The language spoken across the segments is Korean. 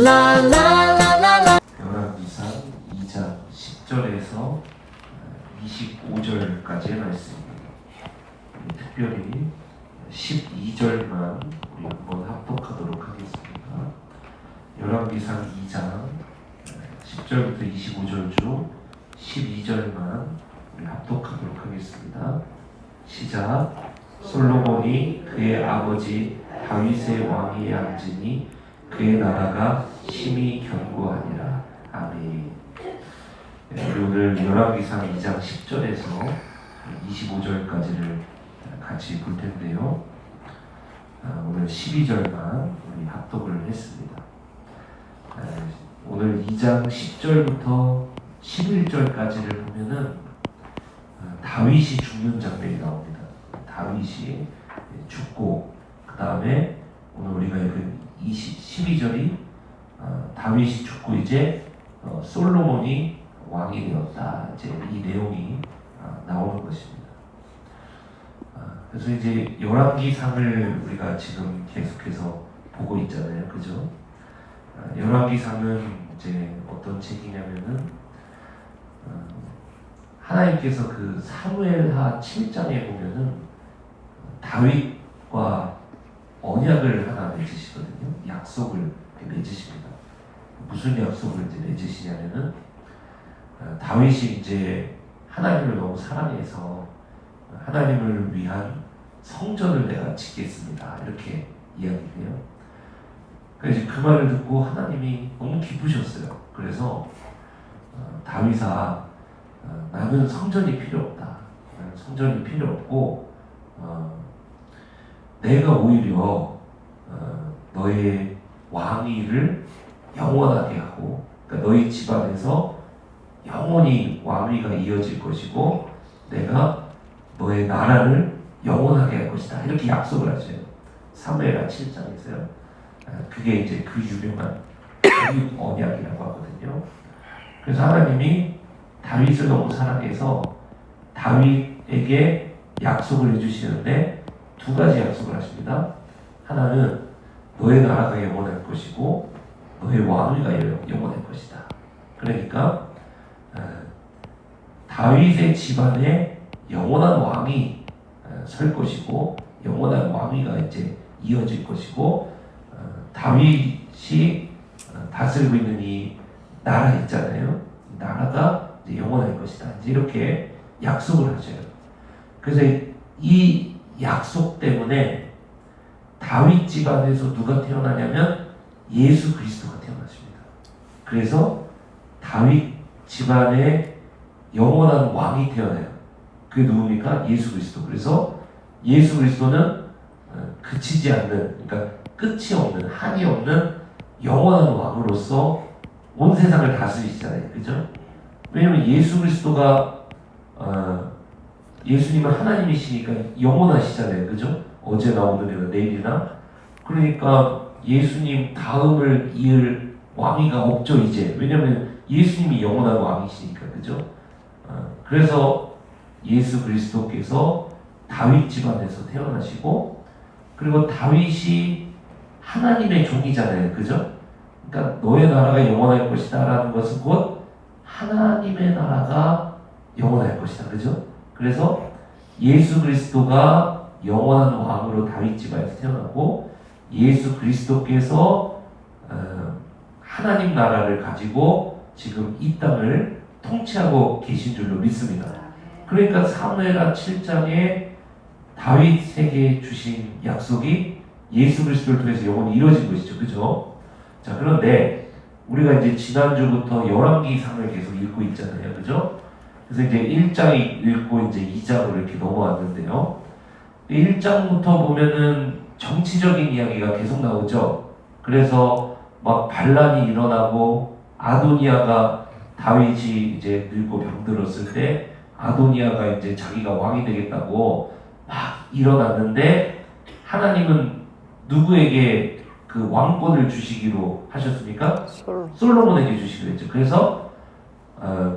열왕기상 2장 10절에서 25절까지의 말씀입니다. 특별히 12절만 우리 한번 합독하도록 하겠습니다. 열왕기상 2장 10절부터 25절 중 12절만 우리 합독하도록 하겠습니다. 시작. 솔로몬이 그의 아버지 다윗의 왕위에 앉으니 그의 나라가 심히 견고하니라. 아멘. 우리 오늘 열왕기상 2장 10절에서 25절까지를 같이 볼 텐데요. 오늘 12절만 우리 합독을 했습니다. 오늘 2장 10절부터 11절까지를 보면은 다윗이 죽는 장면이 나옵니다. 다윗이 죽고 그 다음에 오늘 우리가 읽은 12절이 다윗이 죽고 이제 솔로몬이 왕이 되었다. 이제 이 내용이 나오는 것입니다. 그래서 이제 열왕기상을 우리가 지금 계속해서 보고 있잖아요, 그죠? 열왕기상은 이제 어떤 책이냐면은 하나님께서 그 사무엘하 7장에 보면은 다윗과 언약을 하나 맺으시거든요. 약속을 맺으십니다. 무슨 약속을 이제 맺으시냐면은 다윗이 이제 하나님을 너무 사랑해서 하나님을 위한 성전을 내가 짓겠습니다. 이렇게 이야기해요. 그래서 그 말을 듣고 하나님이 너무 기쁘셨어요. 그래서 다윗아, 나는 성전이 필요 없다. 나는 성전이 필요 없고 내가 오히려 너의 왕위를 영원하게 하고, 그러니까 너희 집안에서 영원히 왕위가 이어질 것이고 내가 너의 나라를 영원하게 할 것이다. 이렇게 약속을 하세요. 사무엘하 7장에서요. 그게 이제 그 유명한 다윗 언약이라고 하거든요. 그래서 하나님이 다윗을 너무 사랑해서 다윗에게 약속을 해주시는데 두 가지 약속을 하십니다. 하나는 너의 나라가 영원할 것이고 너의 왕위가 영원할 것이다. 그러니까 다윗의 집안에 영원한 왕이 설 것이고 영원한 왕위가 이제 이어질 것이고 다윗이 다스리고 있는 이 나라 있잖아요. 이 나라가 이제 영원할 것이다. 이제 이렇게 약속을 하셔요. 그래서 이 약속 때문에 다윗 집안에서 누가 태어나냐면 예수 그리스도가 태어나십니다. 그래서 다윗 집안에 영원한 왕이 태어나요. 그게 누굽니까? 예수 그리스도. 그래서 예수 그리스도는 그치지 않는, 그러니까 끝이 없는, 한이 없는 영원한 왕으로서 온 세상을 다스리시잖아요. 그죠? 왜냐면 예수 그리스도가 예수님은 하나님이시니까 영원하시잖아요. 그죠? 어제나 오늘이나 내일이나. 그러니까 예수님 다음을 이을 왕위가 없죠, 이제. 왜냐면 예수님이 영원한 왕이시니까. 그죠? 그래서 예수 그리스도께서 다윗 집안에서 태어나시고, 그리고 다윗이 하나님의 종이잖아요. 그죠? 그러니까 너의 나라가 영원할 것이다 라는 것은 곧 하나님의 나라가 영원할 것이다. 그죠? 그래서 예수 그리스도가 영원한 왕으로 다윗 집안에서 태어나고 예수 그리스도께서 하나님 나라를 가지고 지금 이 땅을 통치하고 계신 줄로 믿습니다. 그러니까 사무엘하 7장에 다윗에게 주신 약속이 예수 그리스도를 통해서 영원히 이루어진 것이죠. 그죠? 자, 그런데 우리가 이제 지난주부터 열왕기상을 계속 읽고 있잖아요. 그죠? 그래서 이제 1장 읽고 이제 2장으로 이렇게 넘어왔는데요. 1장부터 보면은 정치적인 이야기가 계속 나오죠. 그래서 막 반란이 일어나고 아도니아가 다윗이 이제 늙고 병들었을 때 아도니아가 이제 자기가 왕이 되겠다고 막 일어났는데 하나님은 누구에게 그 왕권을 주시기로 하셨습니까? 솔로몬에게 주시기로 했죠. 그래서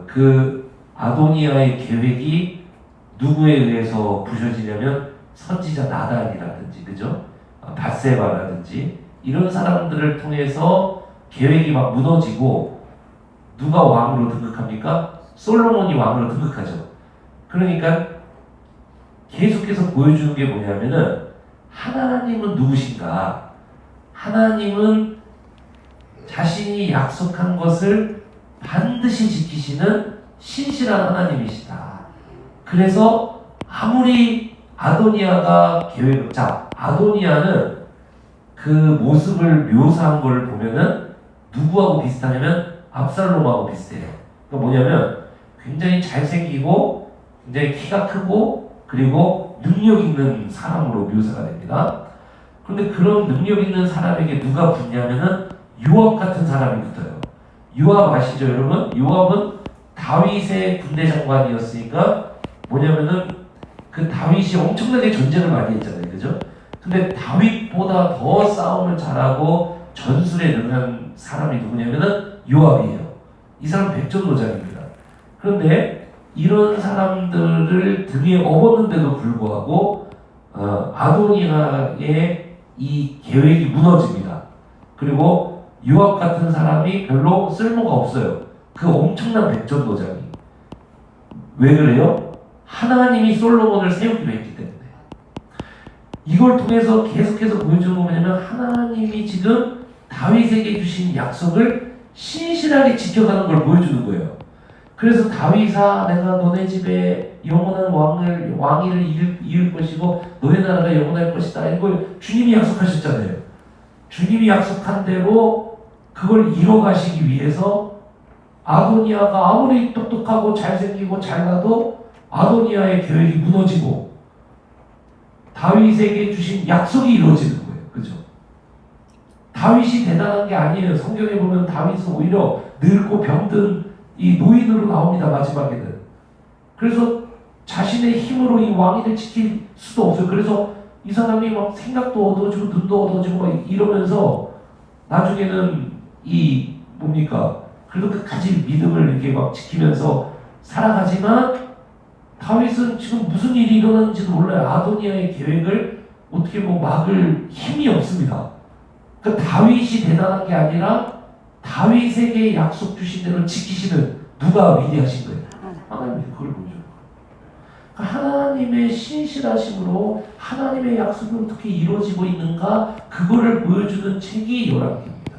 그 아도니아의 계획이 누구에 의해서 부서지냐면 선지자 나단이라든지, 그죠? 밧세바라든지 이런 사람들을 통해서 계획이 막 무너지고 누가 왕으로 등극합니까? 솔로몬이 왕으로 등극하죠. 그러니까 계속해서 보여주는 게 뭐냐면은 하나님은 누구신가? 하나님은 자신이 약속한 것을 반드시 지키시는 신실한 하나님이시다. 그래서 아무리 아도니아가 아도니아는 그 모습을 묘사한 걸 보면은 누구하고 비슷하냐면 압살롬하고 비슷해요. 그러니까 뭐냐면 굉장히 잘생기고 굉장히 키가 크고 그리고 능력 있는 사람으로 묘사가 됩니다. 그런데 그런 능력 있는 사람에게 누가 붙냐면은 요압 같은 사람이 붙어요. 요압 아시죠, 여러분? 요압은 다윗의 군대 장관이었으니까 뭐냐면은 그 다윗이 엄청나게 전쟁을 많이 했잖아요, 그죠? 근데 다윗보다 더 싸움을 잘하고 전술에 능한 사람이 누구냐면은 요압이에요. 이 사람 백전노장입니다. 그런데 이런 사람들을 등에 업었는데도 불구하고 아도니아의 이 계획이 무너집니다. 그리고 요압 같은 사람이 별로 쓸모가 없어요. 그 엄청난 백전노장이. 왜 그래요? 하나님이 솔로몬을 세우기로 했기 때문에. 이걸 통해서 계속해서 보여주는 거 뭐냐면 하나님이 지금 다윗에게 주신 약속을 신실하게 지켜가는 걸 보여주는 거예요. 그래서 다윗아, 내가 너네 집에 영원한 왕위를 이을 것이고 너의 나라가 영원할 것이다. 이걸 주님이 약속하셨잖아요. 주님이 약속한 대로 그걸 이뤄가시기 위해서 아도니아가 아무리 똑똑하고 잘생기고 잘나도 아도니아의 계획이 무너지고 다윗에게 주신 약속이 이루어지는 거예요. 그죠? 다윗이 대단한 게 아니에요. 성경에 보면 다윗은 오히려 늙고 병든 이 노인으로 나옵니다. 마지막에는. 그래서 자신의 힘으로 이 왕위를 지킬 수도 없어요. 그래서 이 사람이 막 생각도 어두워지고 눈도 어두워지고 막 이러면서 나중에는 이 뭡니까? 그래도 끝까지 믿음을 이렇게 막 지키면서 살아가지만 다윗은 지금 무슨 일이 일어나는지도 몰라요. 아도니아의 계획을 어떻게 뭐 막을 힘이 없습니다. 그러니까 다윗이 대단한 게 아니라 다윗에게 약속 주신 대로 지키시는 누가 위대하신 거예요? 하나님이 그걸 보여줘요. 그러니까 하나님의 신실하심으로 하나님의 약속이 어떻게 이루어지고 있는가 그거를 보여주는 책이 열왕기입니다.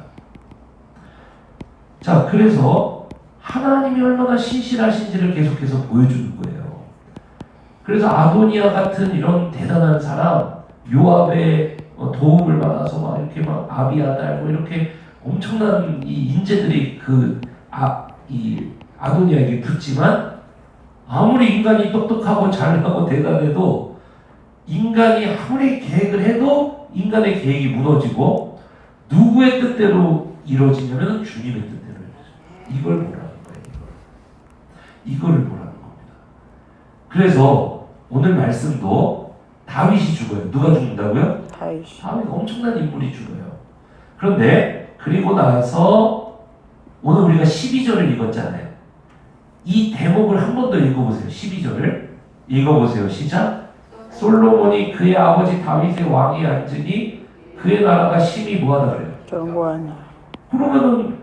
자, 그래서 하나님이 얼마나 신실하신지를 계속해서 보여주는 거예요. 그래서 아도니아 같은 이런 대단한 사람, 요압의 도움을 받아서 막 이렇게 막 아비아달 뭐 이렇게 엄청난 이 인재들이 이 아도니아에게 붙지만 아무리 인간이 똑똑하고 잘하고 대단해도 인간이 아무리 계획을 해도 인간의 계획이 무너지고 누구의 뜻대로 이루어지냐면 주님의 뜻대로 이루어져요. 이걸 보라는 거예요. 이거를 보라는 겁니다. 그래서 오늘 말씀도 다윗이 죽어요. 누가 죽는다고요? 다윗 엄청난 인물이 죽어요. 그런데 그리고 나서 오늘 우리가 12절을 읽었잖아요. 이 대목을 한 번 더 읽어보세요. 12절을 읽어보세요. 시작. 솔로몬이 그의 아버지 다윗의 왕이 앉으니 그의 나라가 심히 뭐하다 그래요? 견고하나. 그러면은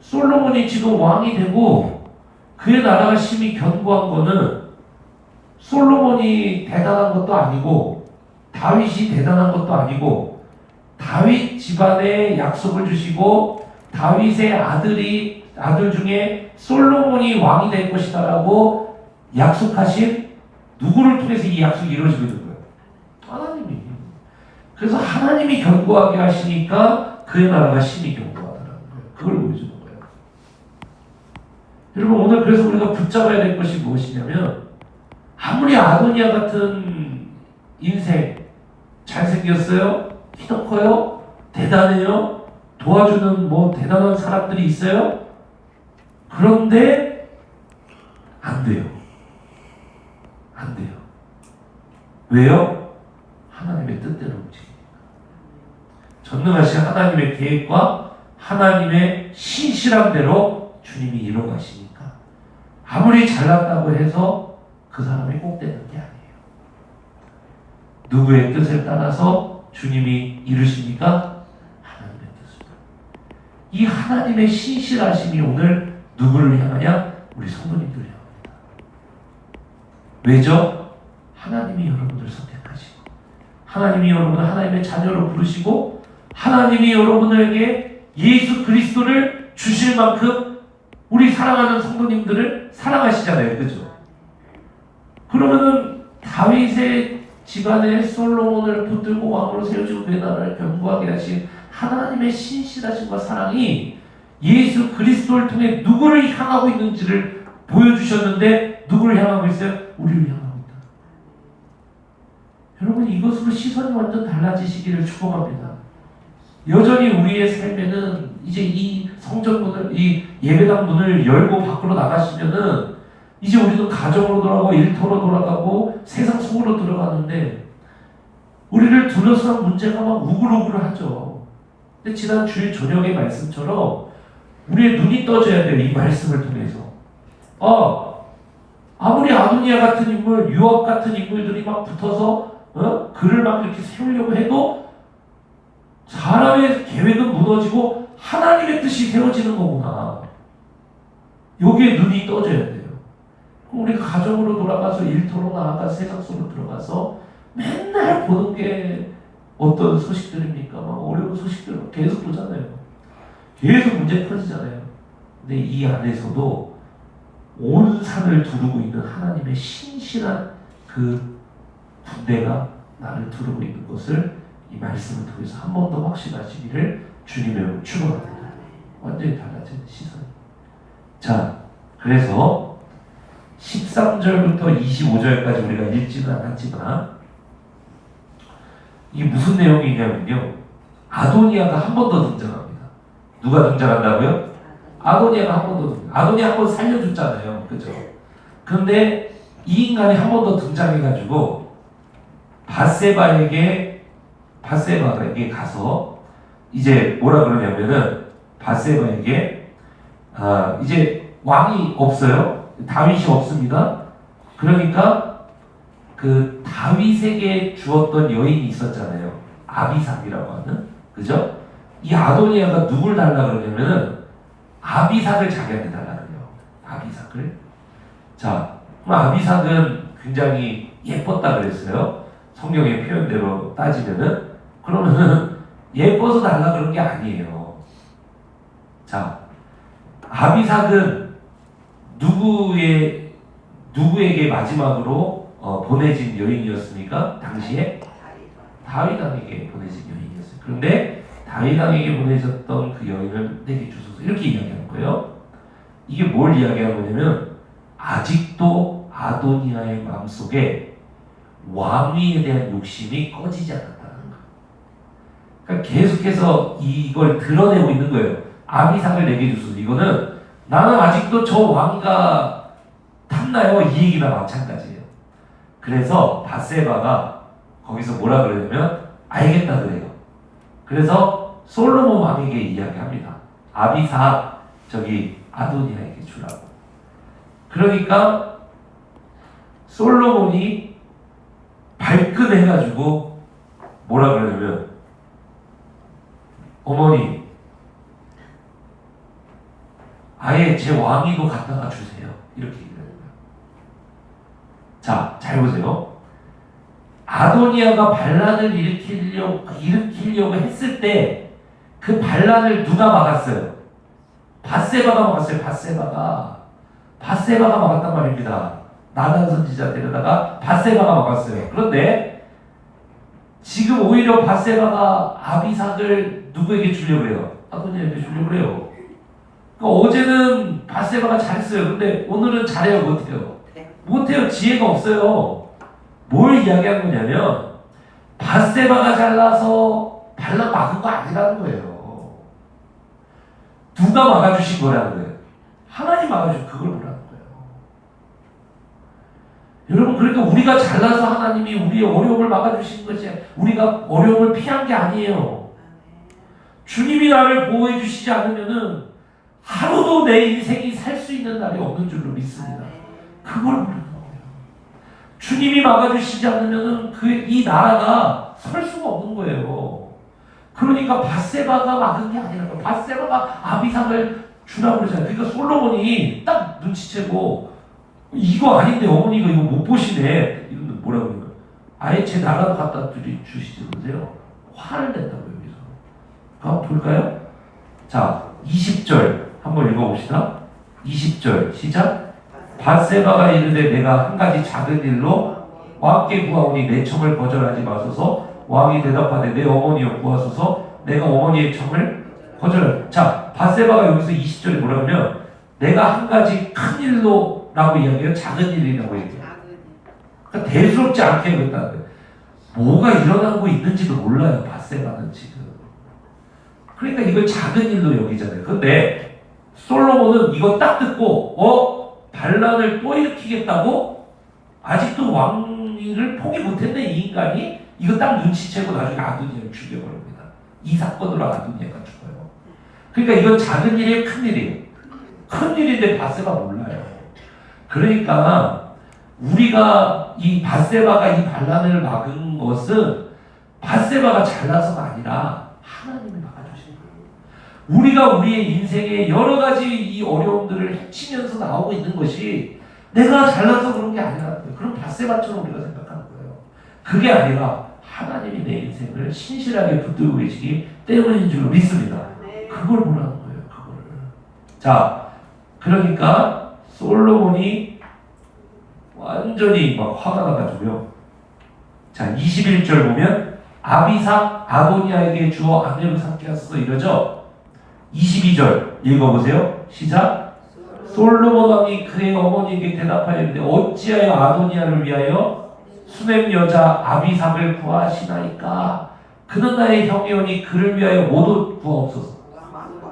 솔로몬이 지금 왕이 되고 그의 나라가 심히 견고한 거는 솔로몬이 대단한 것도 아니고 다윗이 대단한 것도 아니고 다윗 집안에 약속을 주시고 다윗의 아들 중에 솔로몬이 왕이 될 것이다라고 약속하신 누구를 통해서 이 약속이 이루어지고 있는 거예요? 하나님이. 그래서 하나님이 견고하게 하시니까 그의 나라가 심히 견고하더라는 거예요. 그걸 보여주는 거예요. 여러분 오늘 그래서 우리가 붙잡아야 될 것이 무엇이냐면 아무리 아도니아 같은 인생 잘생겼어요? 키도 커요? 대단해요? 도와주는 뭐 대단한 사람들이 있어요? 그런데 안 돼요. 안 돼요. 왜요? 하나님의 뜻대로 움직입니다. 전능하신 하나님의 계획과 하나님의 신실함대로 주님이 이뤄가시니까 아무리 잘났다고 해서 그 사람이 꼭 되는 게 아니에요. 누구의 뜻을 따라서 주님이 이루십니까? 하나님의 뜻을. 이 하나님의 신실하심이 오늘 누구를 향하냐? 우리 성도님들을 향합니다. 왜죠? 하나님이 여러분들을 선택하시고 하나님이 여러분을 하나님의 자녀로 부르시고 하나님이 여러분에게 예수 그리스도를 주실 만큼 우리 사랑하는 성도님들을 사랑하시잖아요. 그죠? 그러면은 다윗의 집안에 솔로몬을 붙들고 왕으로 세우시고 그 나라를 견고하게 하신 하나님의 신실하심과 사랑이 예수 그리스도를 통해 누구를 향하고 있는지를 보여주셨는데 누구를 향하고 있어요? 우리를 향하고 있다. 여러분 이것으로 시선이 완전 달라지시기를 축복합니다. 여전히 우리의 삶에는 이제 이 성전문을 이 예배당 문을 열고 밖으로 나가시면은 이제 우리는 가정으로 돌아가고 일터로 돌아가고 세상 속으로 들어가는데 우리를 둘러싼 문제가 막 우글우글하죠. 근데 지난 주일 저녁의 말씀처럼 우리의 눈이 떠져야 돼요. 이 말씀을 통해서. 아무리 아도니아 같은 인물, 유압 같은 인물들이 막 붙어서 글을 막 이렇게 세우려고 해도 사람의 계획은 무너지고 하나님의 뜻이 세워지는 거구나. 여기에 눈이 떠져야 돼요. 우리가 가정으로 돌아가서 일터로 나아가 세상 속으로 들어가서 맨날 보는 게 어떤 소식들입니까? 막 어려운 소식들을 계속 보잖아요. 계속 문제 터지잖아요. 근데 이 안에서도 온 산을 두르고 있는 하나님의 신실한 그 군대가 나를 두르고 있는 것을 이 말씀을 통해서 한 번 더 확신하시기를 주님의 축원합니다. 완전히 달라진 시선. 자, 그래서 13절부터 25절까지 우리가 읽지는 않았지만 이게 무슨 내용이냐면요. 아도니아가 한 번 더 등장합니다. 누가 등장한다고요? 아도니아가 한 번 더 아도니아 한 번 살려줬잖아요. 그죠? 그런데 이 인간이 한 번 더 등장해가지고 바세바에게 가서 이제 뭐라 그러냐면은 바세바에게 이제 왕이 없어요. 다윗이 없습니다. 그러니까 그 다윗에게 주었던 여인이 있었잖아요. 아비삭이라고 하는. 그죠? 이 아도니아가 누굴 달라 그러냐면은 아비삭을 자기한테 달라 그래요. 아비삭을. 자, 그럼 아비삭은 굉장히 예뻤다 그랬어요. 성경의 표현대로 따지면은. 그러면은 예뻐서 달라 그런 게 아니에요. 자, 아비삭은 누구에게 마지막으로 보내진 여인이었습니까? 당시에 다윗 왕에게 보내진 여인이었어요. 그런데 다윗 왕에게 보내졌던 그 여인을 내게 주소서 이렇게 이야기하는 거예요. 이게 뭘 이야기하는 거냐면 아직도 아도니아의 마음속에 왕위에 대한 욕심이 꺼지지 않았다는 거예요. 그러니까 계속해서 이걸 드러내고 있는 거예요. 아비삭을 내게 주소서. 이거는 나는 아직도 저 왕위가 탐나요. 이 얘기나 마찬가지예요. 그래서 바세바가 거기서 뭐라 그러냐면 알겠다 그래요. 그래서 솔로몬 왕에게 이야기합니다. 아비삭 저기 아도니아에게 주라고. 그러니까 솔로몬이 발끈해가지고 뭐라 그러냐면 어머니 아예 제 왕위도 갖다가 주세요. 이렇게 얘기를 해요. 자, 잘 보세요. 아도니아가 반란을 일으키려고 했을 때 그 반란을 누가 막았어요? 바세바가 막았어요. 바세바가 막았단 말입니다. 나단 선지자 데려다가 바세바가 막았어요. 그런데 지금 오히려 바세바가 아비삭을 누구에게 주려고 해요? 아도니아에게 주려고 해요. 그러니까 어제는 바세바가 잘했어요. 근데 오늘은 잘해요? 못해요? 못해요. 지혜가 없어요. 뭘 이야기한 거냐면 바세바가 잘나서 반란 막은 거 아니라는 거예요. 누가 막아주신 거라는 거예요? 하나님 막아주신 그걸 보라는 거예요. 여러분 그러니까 우리가 잘나서 하나님이 우리의 어려움을 막아주신 것이 우리가 어려움을 피한 게 아니에요. 주님이 나를 보호해 주시지 않으면은 하루도 내 인생이 살 수 있는 날이 없는 줄로 믿습니다. 그걸 모르는 거예요. 주님이 막아주시지 않으면은 이 나라가 설 수가 없는 거예요. 그러니까 밧세바가 막은 게 아니라 밧세바가 아비삭을 주라고 그러잖아요. 그러니까 솔로몬이 딱 눈치채고 이거 아닌데 어머니가 이거 못 보시네. 이러면 뭐라고 그러는 거예요? 아예 제 나라도 갖다 주시지 그러세요. 화를 낸다고요. 여기서. 한번 볼까요? 자, 20절 한번 읽어봅시다. 20절 시작. 밧세바가 이르되 내가 한 가지 작은 일로 왕께 구하오니 내 청을 거절하지 마소서. 왕이 대답하되 내 어머니여 구하소서. 내가 어머니의 청을 거절할. 자, 밧세바가 여기서 20절에 뭐라면 내가 한 가지 큰 일로 라고 이야기해요. 작은 일이라고 얘기해요. 그러니까 대수롭지 않게 그랬다는 거예요. 뭐가 일어나고 있는지도 몰라요. 밧세바는 지금. 그러니까 이걸 작은 일로 여기잖아요. 근데 솔로몬은 이거 딱 듣고 반란을 또 일으키겠다고 아직도 왕위를 포기 못했네 이 인간이. 이거 딱 눈치채고 나중에 아도니아를 죽여버립니다. 이 사건으로 아도니아가 죽어요. 그러니까 이건 작은 일이에요, 큰 일이에요. 큰 일인데 밧세바 몰라요. 그러니까 우리가 이 밧세바가 이 반란을 막은 것은 밧세바가 잘나서가 아니라 하나님이 막아주신 거예요. 우리가 우리의 인생에 여러 가지 이 어려움들을 헤치면서 나오고 있는 것이 내가 잘나서 그런 게 아니라 그런 밧세바처럼 우리가 생각하는 거예요. 그게 아니라 하나님이 내 인생을 신실하게 붙들고 계시기 때문인 줄 믿습니다. 그걸 보라는 거예요. 그거를. 자, 그러니까 솔로몬이 완전히 막 화가 나가지고요. 자, 21절 보면 아비삭 아도니아에게 주어 아내로 삼게 하소서 이러죠. 22절 읽어보세요. 시작. 솔로몬 왕이 그의 어머니에게 대답하여 이르되 어찌하여 아도니아를 위하여 수냄 여자 아비삭을 구하시나이까. 그는 나의 형이오니 그를 위하여 모두 구하옵소서.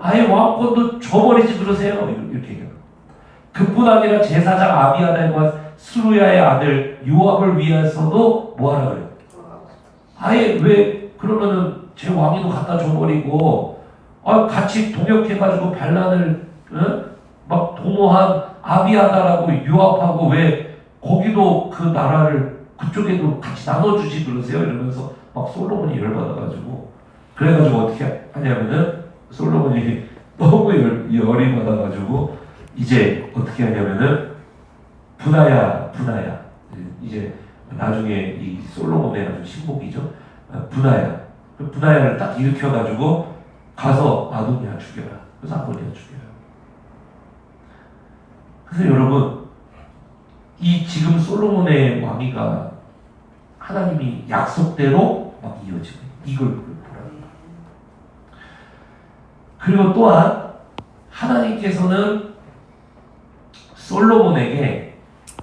아예 왕권도 줘버리지 그러세요. 이렇게 얘기해요. 그뿐 아니라 제사장 아비아달과 스루야의 아들 요압을 위해서도 뭐하라 그래요? 아예 왜 그러면은 제 왕위도 갖다 줘버리고 같이 동역해가지고 반란을 막 도모한 아비아달하고 요압하고 왜 거기도 그 나라를 그쪽에도 같이 나눠주지 그러세요? 이러면서 막 솔로몬이 열받아가지고 그래가지고 어떻게 하냐면은 솔로몬이 너무 열이 받아가지고 이제 어떻게 하냐면은 분하야 이제 나중에 이 솔로몬의 아주 신복이죠. 분하야를 딱 일으켜가지고 가서 아도니아 죽여라. 그래서 아도니아 죽여요. 그래서 여러분 이 지금 솔로몬의 왕위가 하나님이 약속대로 막 이어지고 이걸 보라는 거예요. 그리고 또한 하나님께서는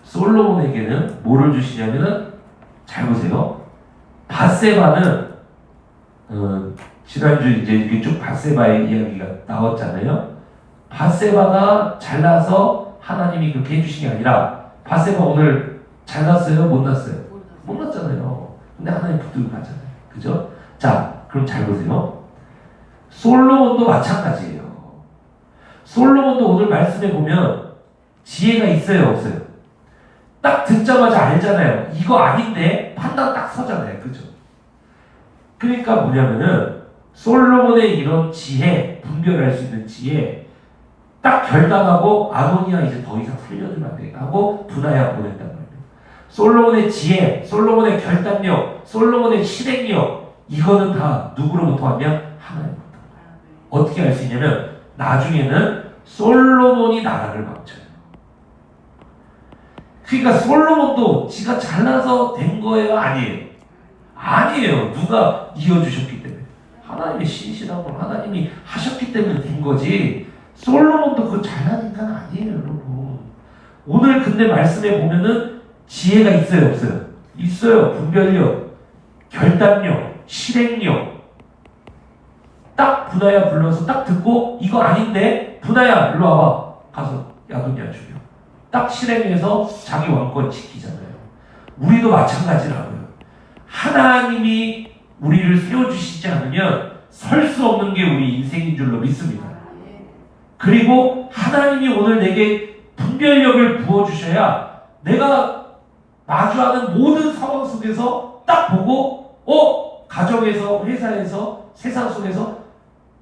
솔로몬에게는 뭐를 주시냐면은 잘 보세요. 밧세바는 지난주 이제 이게 쭉 밧세바의 이야기가 나왔잖아요. 밧세바가 잘나서 하나님이 그렇게 해주신 게 아니라 밧세바 오늘 잘났어요? 못 났어요? 못 났잖아요. 근데 하나님 붙들고 갔잖아요. 그죠? 자, 그럼 잘 보세요. 솔로몬도 마찬가지예요. 솔로몬도 오늘 말씀에 보면 지혜가 있어요, 없어요? 딱 듣자마자 알잖아요. 이거 아닌데 판단 딱 서잖아요. 그죠? 그러니까 뭐냐면은 솔로몬의 이런 지혜, 분별할 수 있는 지혜 딱 결단하고 아도니아 이제 더 이상 살려주면 안 되겠다 하고 분하야 보냈단 말이에요. 솔로몬의 지혜, 솔로몬의 결단력, 솔로몬의 실행력 이거는 다 누구로부터 왔냐? 하나님부터. 어떻게 알 수 있냐면 나중에는 솔로몬이 나라를 망쳐요. 그러니까 솔로몬도 지가 잘나서 된 거예요? 아니에요? 아니에요. 누가 이어주셨기 때문에. 하나님의 신실하고 하나님이 하셨기 때문에 된 거지. 솔로몬도 그거 잘난 인간 아니에요, 여러분. 오늘 근데 말씀에 보면은 지혜가 있어요, 없어요? 있어요. 분별력, 결단력, 실행력. 딱 분하야 불러서 딱 듣고 이거 아닌데 분하야 일로 와봐. 가서 아도니아 죽여. 딱 실행해서 자기 왕권 지키잖아요. 우리도 마찬가지라고요. 하나님이 우리를 세워주시지 않으면 설 수 없는 게 우리 인생인 줄로 믿습니다. 그리고 하나님이 오늘 내게 분별력을 부어주셔야 내가 마주하는 모든 상황 속에서 딱 보고 가정에서, 회사에서, 세상 속에서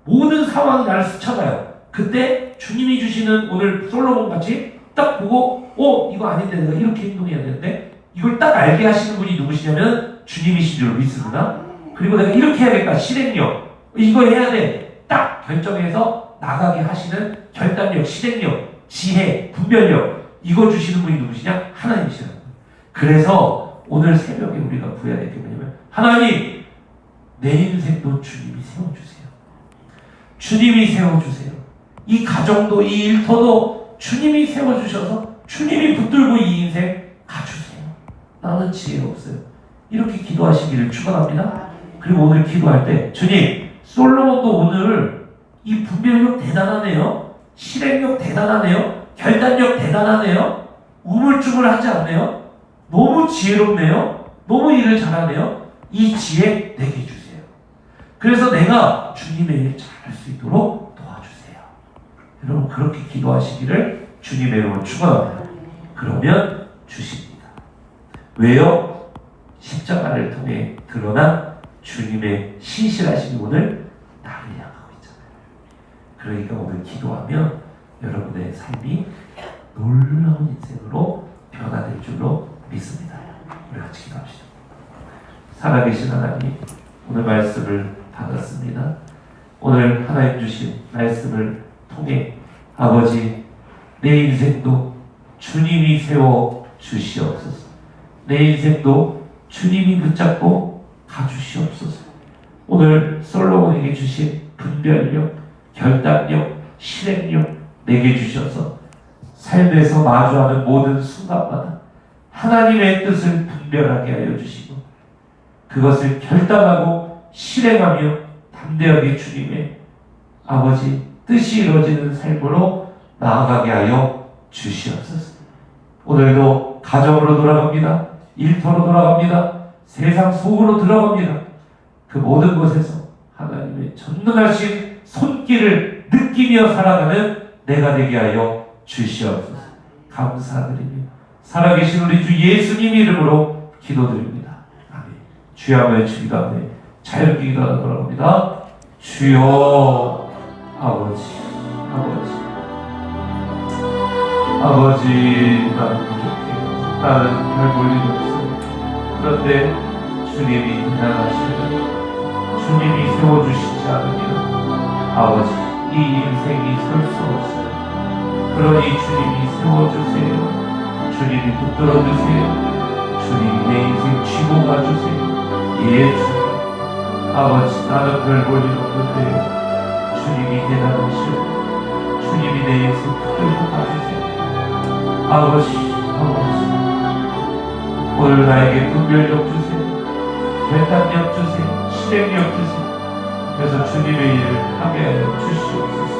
모든 상황이 나를 스쳐가요. 그때 주님이 주시는 오늘 솔로몬 같이 딱 보고 이거 아닌데 내가 이렇게 행동해야 되는데 이걸 딱 알게 하시는 분이 누구시냐면 주님이신 줄 믿습니다. 그리고 내가 이렇게 해야겠다. 실행력 이거 해야 돼. 딱 결정해서 나가게 하시는 결단력, 실행력, 지혜, 분별력 이거 주시는 분이 누구시냐? 하나님이시라는 거예요. 그래서 오늘 새벽에 우리가 구해야 될 게 뭐냐면 하나님 내 인생도 주님이 세워주세요. 주님이 세워주세요. 이 가정도 이 일터도 주님이 세워주셔서 주님이 붙들고 이 인생 가주세요. 나는 지혜 없어요. 이렇게 기도하시기를 축원합니다. 그리고 오늘 기도할 때 주님 솔로몬도 오늘 이 분별력 대단하네요. 실행력 대단하네요. 결단력 대단하네요. 우물쭈물하지 않네요. 너무 지혜롭네요. 너무 일을 잘하네요. 이 지혜 내게 주세요. 그래서 내가 주님의 일 잘할 수 있도록 도와주세요. 여러분 그렇게 기도하시기를 주님의 이름으로 축원합니다. 그러면 주십니다. 왜요? 십자가를 통해 드러난 주님의 신실하신 오늘 나를 향하고 있잖아요. 그러니까 오늘 기도하면 여러분의 삶이 놀라운 인생으로 변화될 줄로 믿습니다. 우리 같이 기도합시다. 살아계신 하나님, 오늘 말씀을 받았습니다. 오늘 하나님 주신 말씀을 통해 아버지 내 인생도 주님이 세워 주시옵소서. 내 인생도 주님이 붙잡고 가주시옵소서. 오늘 솔로몬에게 주신 분별력, 결단력, 실행력 내게 주셔서 삶에서 마주하는 모든 순간마다 하나님의 뜻을 분별하게 하여 주시고 그것을 결단하고 실행하며 담대하게 주님의 아버지 뜻이 이루어지는 삶으로 나아가게 하여 주시옵소서. 오늘도 가정으로 돌아갑니다. 일터로 돌아갑니다. 세상 속으로 들어갑니다. 그 모든 곳에서 하나님의 전능하신 손길을 느끼며 살아가는 내가 되게 하여 주시옵소서. 감사드립니다. 살아계신 우리 주 예수님 이름으로 기도드립니다. 아멘. 주여 한번 주기도하네. 자유롭게 기도하다 돌아갑니다. 주여 아버지 나는 부족해요. 나는 별 볼 일이 없어요. 그런데 주님이 대단하시면 주님이 세워주시지 않으면 아버지 이 인생이 설 수 없어요. 그러니 주님이 세워주세요. 주님이 붙들어주세요. 주님이 내 인생 쥐고 가주세요. 예 주님. 아버지 나는 별 볼 일 없는데 주님이 대단하시오. 주님이 내 인생 붙들고 가주세요. 아버지 오늘 나에게 분별력 주세요. 결단력 주세요. 실행력 주세요. 그래서 주님의 일을 하게 하여 주시옵소서.